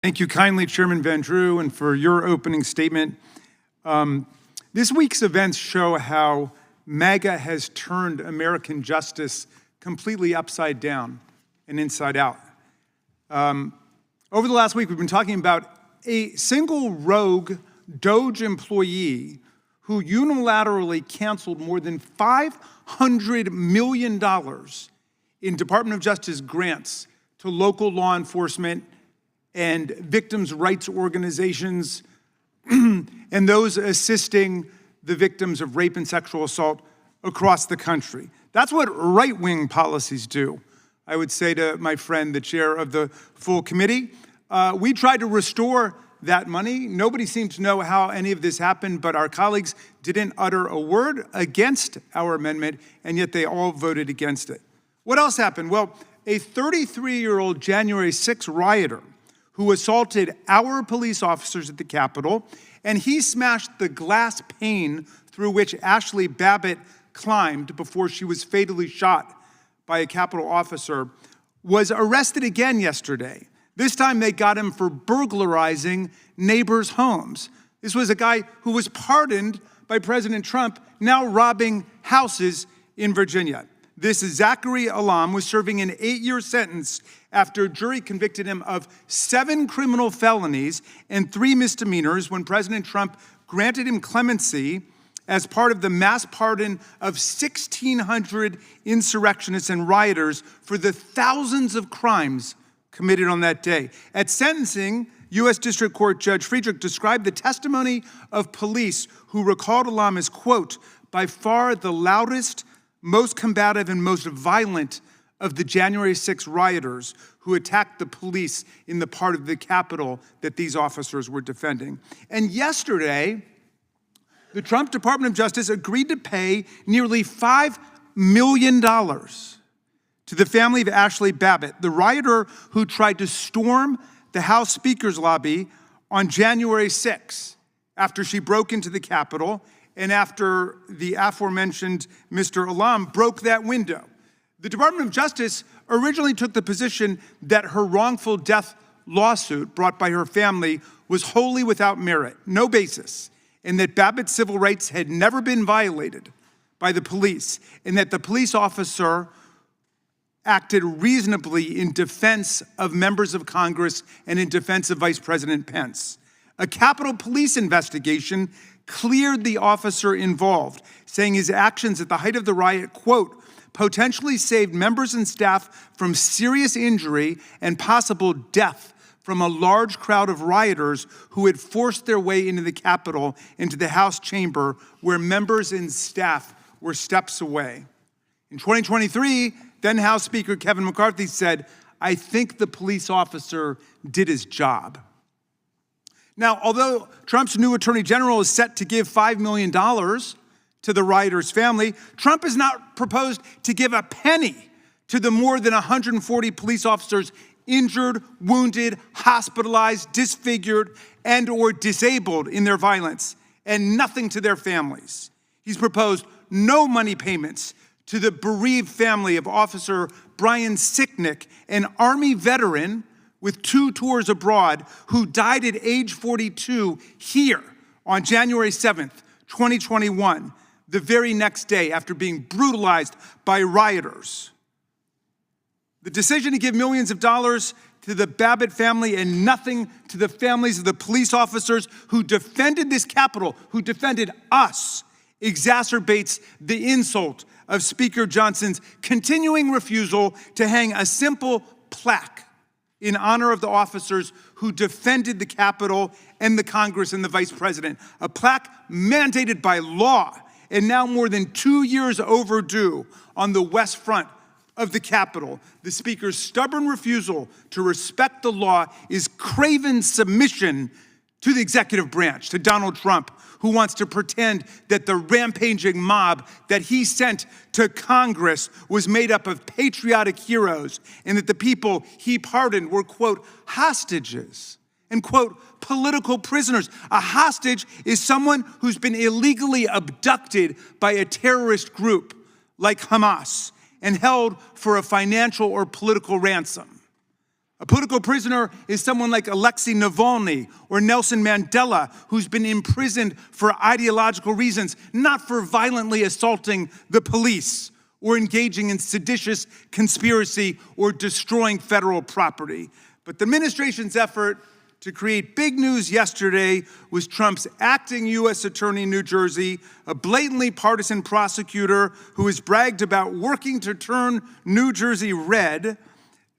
Thank you kindly, Chairman Van Drew, and for your opening statement. This week's events show how MAGA has turned American justice completely upside down and inside out. Over the last week, we've been talking about a single rogue DOJ employee who unilaterally canceled more than $500 million in Department of Justice grants to local law enforcement and victims' rights organizations and those assisting the victims of rape and sexual assault across the country. That's what right-wing policies do. I would say to my friend, the chair of the full committee, we tried to restore that money. Nobody seemed to know how any of this happened, but our colleagues didn't utter a word against our amendment, and yet they all voted against it. What else happened? Well, a 33-year-old January 6 rioter who assaulted our police officers at the Capitol, and he smashed the glass pane through which Ashley Babbitt climbed before she was fatally shot by a Capitol officer, was arrested again yesterday. This time they got him for burglarizing neighbors' homes. This was a guy who was pardoned by President Trump, now robbing houses in Virginia. This Zachary Alam was serving an 8-year sentence after a jury convicted him of 7 criminal felonies and 3 misdemeanors when President Trump granted him clemency as part of the mass pardon of 1,600 insurrectionists and rioters for the thousands of crimes committed on that day. At sentencing, U.S. District Court Judge Friedrich described the testimony of police who recalled Alam as, quote, by far the loudest, most combative, and most violent of the January 6 rioters who attacked the police in the part of the Capitol that these officers were defending. And yesterday, the Trump Department of Justice agreed to pay nearly $5 million to the family of Ashley Babbitt, the rioter who tried to storm the House Speaker's lobby on January 6 after she broke into the Capitol and after the aforementioned Mr. Alam broke that window. The Department of Justice originally took the position that her wrongful death lawsuit brought by her family was wholly without merit, no basis, and that Babbitt's civil rights had never been violated by the police, and that the police officer acted reasonably in defense of members of Congress and in defense of Vice President Pence. A Capitol Police investigation cleared the officer involved, saying his actions at the height of the riot, quote, potentially saved members and staff from serious injury and possible death from a large crowd of rioters who had forced their way into the Capitol, into the House chamber, where members and staff were steps away. In 2023, then House Speaker Kevin McCarthy said, I think the police officer did his job. Now, although Trump's new attorney general is set to give $5 million to the rioters' family, Trump has not proposed to give a penny to the more than 140 police officers injured, wounded, hospitalized, disfigured, and or disabled in their violence, and nothing to their families. He's proposed no money payments to the bereaved family of Officer Brian Sicknick, an Army veteran with 2 tours abroad who died at age 42 here on January 7th, 2021, the very next day after being brutalized by rioters. The decision to give millions of dollars to the Babbitt family and nothing to the families of the police officers who defended this Capitol, who defended us, exacerbates the insult of Speaker Johnson's continuing refusal to hang a simple plaque in honor of the officers who defended the Capitol and the Congress and the Vice President. A plaque mandated by law and now more than 2 years overdue on the West Front of the Capitol. The Speaker's stubborn refusal to respect the law is craven submission to the executive branch, to Donald Trump, who wants to pretend that the rampaging mob that he sent to Congress was made up of patriotic heroes and that the people he pardoned were, quote, hostages and, quote, political prisoners. A hostage is someone who's been illegally abducted by a terrorist group like Hamas and held for a financial or political ransom. A political prisoner is someone like Alexei Navalny or Nelson Mandela, who's been imprisoned for ideological reasons, not for violently assaulting the police or engaging in seditious conspiracy or destroying federal property. But the administration's effort to create big news yesterday was Trump's acting U.S. attorney in New Jersey, a blatantly partisan prosecutor who has bragged about working to turn New Jersey red.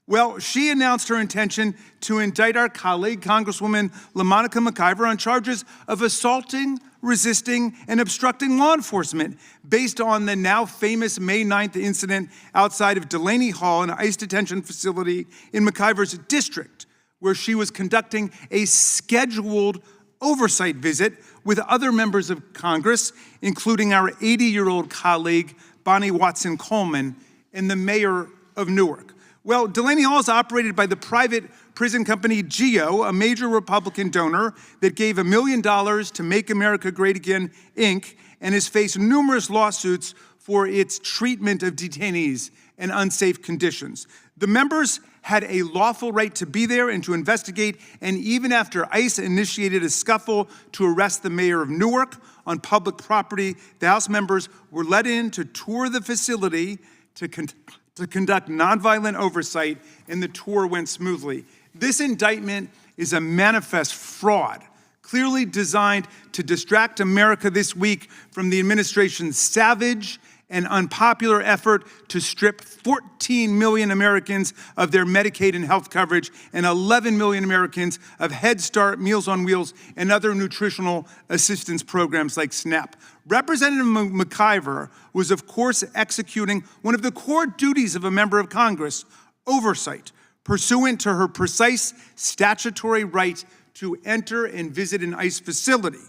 Well, she announced her intention to indict our colleague, Congresswoman LaMonica McIver, on charges of assaulting, resisting, and obstructing law enforcement based on the now famous May 9th incident outside of Delaney Hall, an ICE detention facility in McIver's district, where she was conducting a scheduled oversight visit with other members of Congress, including our 80-year-old colleague, Bonnie Watson-Coleman, and the mayor of Newark. Well, Delaney Hall is operated by the private prison company GEO, a major Republican donor that gave $1 million to Make America Great Again, Inc., and has faced numerous lawsuits for its treatment of detainees and unsafe conditions. The members had a lawful right to be there and to investigate, and even after ICE initiated a scuffle to arrest the mayor of Newark on public property, the House members were let in to tour the facility to conduct nonviolent oversight, and the tour went smoothly. This indictment is a manifest fraud, clearly designed to distract America this week from the administration's savage and unpopular effort to strip 14 million Americans of their Medicaid and health coverage and 11 million Americans of Head Start, Meals on Wheels, and other nutritional assistance programs like SNAP. Representative McIver was, of course, executing one of the core duties of a member of Congress, oversight, pursuant to her precise statutory right to enter and visit an ICE facility.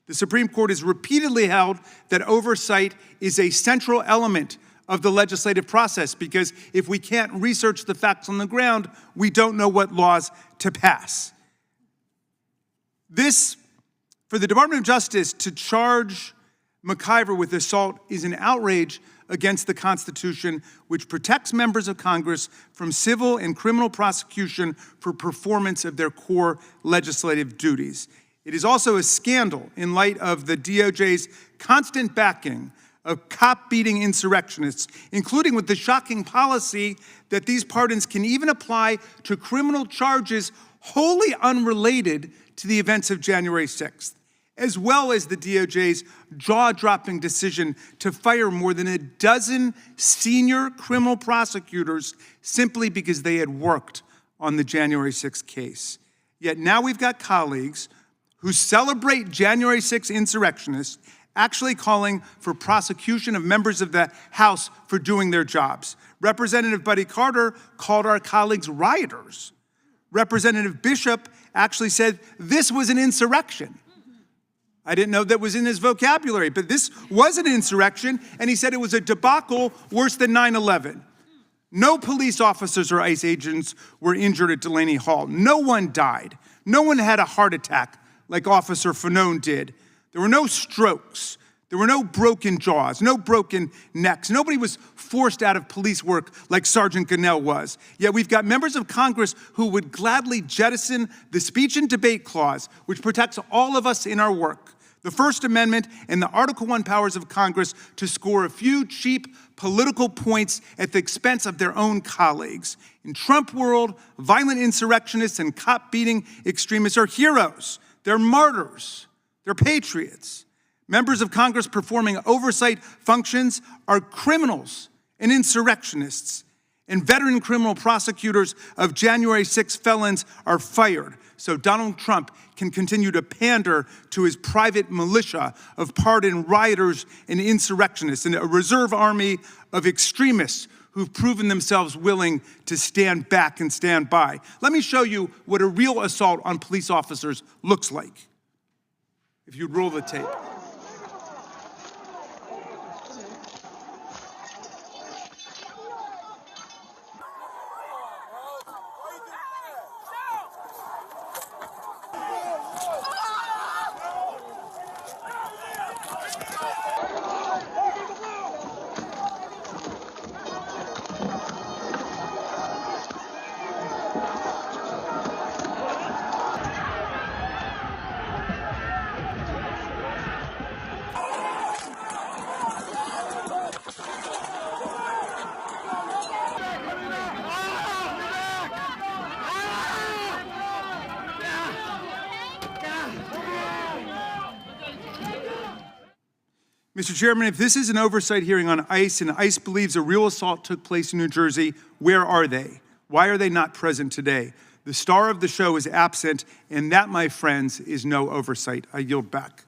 The Supreme Court has repeatedly held that oversight is a central element of the legislative process, because if we can't research the facts on the ground, we don't know what laws to pass. This, for the Department of Justice to charge McIver with assault, is an outrage against the Constitution, which protects members of Congress from civil and criminal prosecution for performance of their core legislative duties. It is also a scandal in light of the DOJ's constant backing of cop-beating insurrectionists, including with the shocking policy that these pardons can even apply to criminal charges wholly unrelated to the events of January 6th, as well as the DOJ's jaw-dropping decision to fire more than a dozen senior criminal prosecutors simply because they had worked on the January 6th case. Yet now we've got colleagues who celebrate January 6th insurrectionists actually calling for prosecution of members of the House for doing their jobs. Representative Buddy Carter called our colleagues rioters. Representative Bishop actually said this was an insurrection. I didn't know that was in his vocabulary, but this was an insurrection, and he said it was a debacle worse than 9/11. No police officers or ICE agents were injured at Delaney Hall. No one died. No one had a heart attack like Officer Fanone did. There were no strokes. There were no broken jaws, no broken necks. Nobody was forced out of police work like Sergeant Gonell was. Yet we've got members of Congress who would gladly jettison the speech and debate clause, which protects all of us in our work, the First Amendment, and the Article I powers of Congress to score a few cheap political points at the expense of their own colleagues. In Trump world, violent insurrectionists and cop-beating extremists are heroes. They're martyrs. They're patriots. Members of Congress performing oversight functions are criminals and insurrectionists. And veteran criminal prosecutors of January 6 felons are fired, so Donald Trump can continue to pander to his private militia of pardoned rioters and insurrectionists, and a reserve army of extremists who've proven themselves willing to stand back and stand by. Let me show you what a real assault on police officers looks like. If you'd roll the tape. Mr. Chairman, if this is an oversight hearing on ICE and ICE believes a real assault took place in New Jersey, where are they? Why are they not present today? The star of the show is absent, and that, my friends, is no oversight. I yield back.